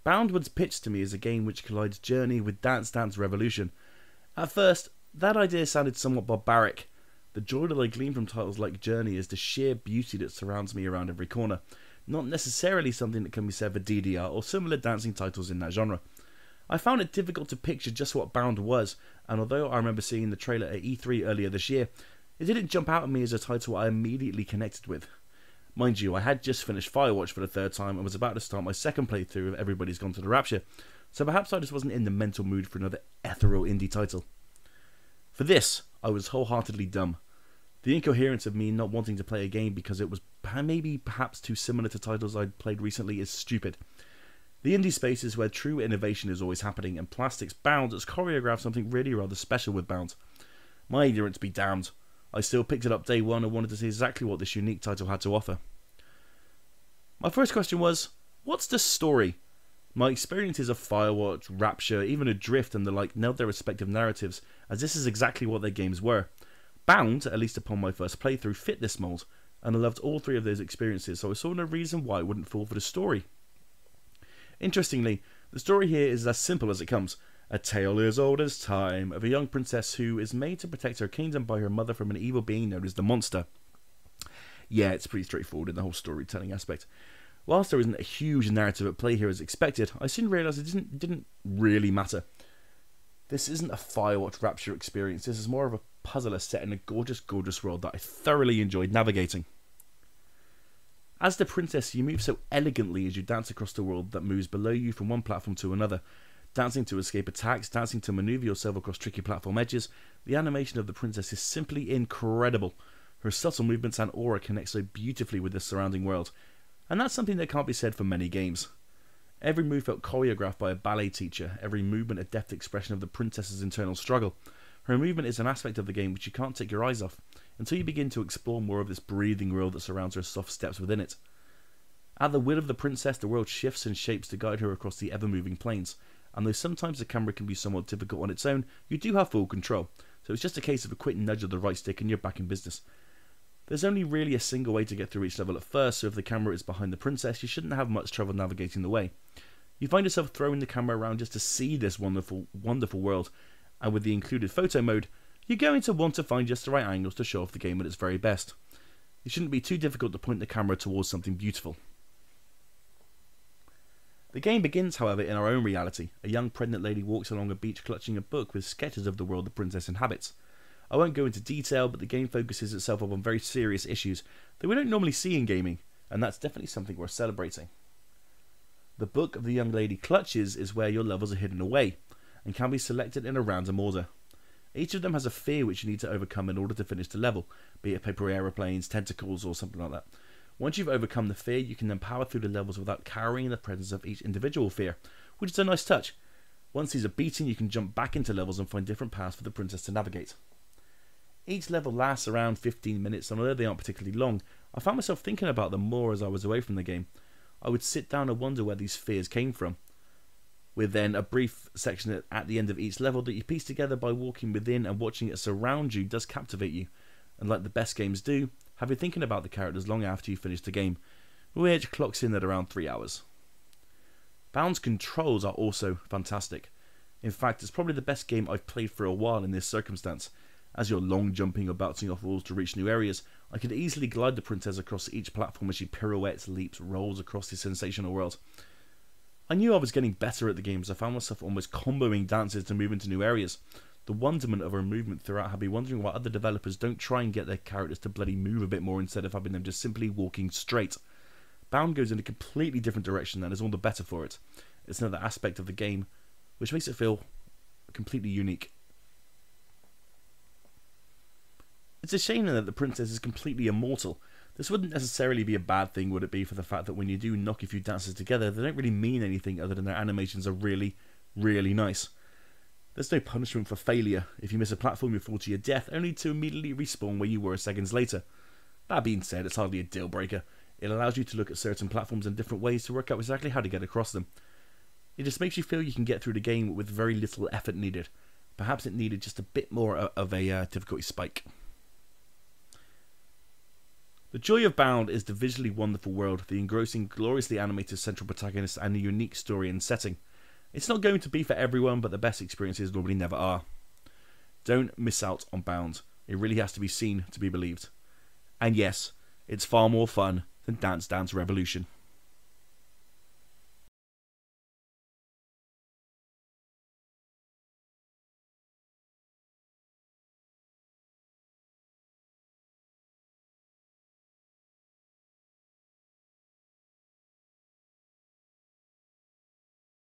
Bound was pitched to me as a game which collides Journey with Dance Dance Revolution. At first, that idea sounded somewhat barbaric. The joy that I glean from titles like Journey is the sheer beauty that surrounds me around every corner, not necessarily something that can be said for DDR or similar dancing titles in that genre. I found it difficult to picture just what Bound was, and although I remember seeing the trailer at E3 earlier this year, it didn't jump out at me as a title I immediately connected with. Mind you, I had just finished Firewatch for the third time and was about to start my second playthrough of Everybody's Gone to the Rapture, so perhaps I just wasn't in the mental mood for another ethereal indie title. For this, I was wholeheartedly dumb. The incoherence of me not wanting to play a game because it was perhaps too similar to titles I'd played recently is stupid. The indie space is where true innovation is always happening, and Plastic's Bound has choreographed something really rather special with Bound. My ignorance be damned. I still picked it up day one and wanted to see exactly what this unique title had to offer. My first question was, what's the story? My experiences of Firewatch, Rapture, even Adrift and the like nailed their respective narratives, as this is exactly what their games were. Bound, at least upon my first playthrough, fit this mould, and I loved all three of those experiences, so I saw no reason why I wouldn't fall for the story. Interestingly, the story here is as simple as it comes. A tale as old as time of a young princess who is made to protect her kingdom by her mother from an evil being known as the Monster. Yeah, it's pretty straightforward in the whole storytelling aspect. Whilst there isn't a huge narrative at play here as expected, I soon realised it didn't really matter. This isn't a Firewatch Rapture experience, this is more of a puzzler set in a gorgeous, gorgeous world that I thoroughly enjoyed navigating. As the princess, you move so elegantly as you dance across the world that moves below you from one platform to another, dancing to escape attacks, dancing to manoeuvre yourself across tricky platform edges. The animation of the princess is simply incredible. Her subtle movements and aura connect so beautifully with the surrounding world, and that's something that can't be said for many games. Every move felt choreographed by a ballet teacher, every movement a deft expression of the princess's internal struggle. Her movement is an aspect of the game which you can't take your eyes off, until you begin to explore more of this breathing world that surrounds her soft steps within it. At the will of the princess, the world shifts and shapes to guide her across the ever-moving planes, and though sometimes the camera can be somewhat difficult on its own, you do have full control, so it's just a case of a quick nudge of the right stick and you're back in business. There's only really a single way to get through each level at first, so if the camera is behind the princess, you shouldn't have much trouble navigating the way. You find yourself throwing the camera around just to see this wonderful, wonderful world, and with the included photo mode, you're going to want to find just the right angles to show off the game at its very best. It shouldn't be too difficult to point the camera towards something beautiful. The game begins, however, in our own reality. A young pregnant lady walks along a beach clutching a book with sketches of the world the princess inhabits. I won't go into detail, but the game focuses itself up on very serious issues that we don't normally see in gaming, and that's definitely something worth celebrating. The book of the young lady clutches is where your levels are hidden away, and can be selected in a random order. Each of them has a fear which you need to overcome in order to finish the level, be it paper aeroplanes, tentacles, or something like that. Once you've overcome the fear, you can then power through the levels without cowering in the presence of each individual fear, which is a nice touch. Once these are beaten, you can jump back into levels and find different paths for the princess to navigate. Each level lasts around 15 minutes, and although they aren't particularly long, I found myself thinking about them more as I was away from the game. I would sit down and wonder where these fears came from, with then a brief section at the end of each level that you piece together by walking within, and watching it surround you does captivate you, and like the best games do, have you thinking about the characters long after you finish the game, which clocks in at around 3 hours. Bound's controls are also fantastic. In fact, it's probably the best game I've played for a while in this circumstance. As you're long jumping or bouncing off walls to reach new areas, I could easily glide the princess across each platform as she pirouettes, leaps, rolls across the sensational world. I knew I was getting better at the game as I found myself almost comboing dances to move into new areas. The wonderment of her movement throughout had me wondering why other developers don't try and get their characters to bloody move a bit more instead of having them just simply walking straight. Bound goes in a completely different direction and is all the better for it. It's another aspect of the game which makes it feel completely unique. It's a shame that the princess is completely immortal. This wouldn't necessarily be a bad thing, would it be, for the fact that when you do knock a few dances together, they don't really mean anything other than their animations are really, really nice. There's no punishment for failure. If you miss a platform, you fall to your death, only to immediately respawn where you were seconds later. That being said, it's hardly a deal breaker. It allows you to look at certain platforms in different ways to work out exactly how to get across them. It just makes you feel you can get through the game with very little effort needed. Perhaps it needed just a bit more of a difficulty spike. The joy of Bound is the visually wonderful world, the engrossing, gloriously animated central protagonist, and the unique story and setting. It's not going to be for everyone, but the best experiences normally never are. Don't miss out on Bound. It really has to be seen to be believed. And yes, it's far more fun than Dance Dance Revolution.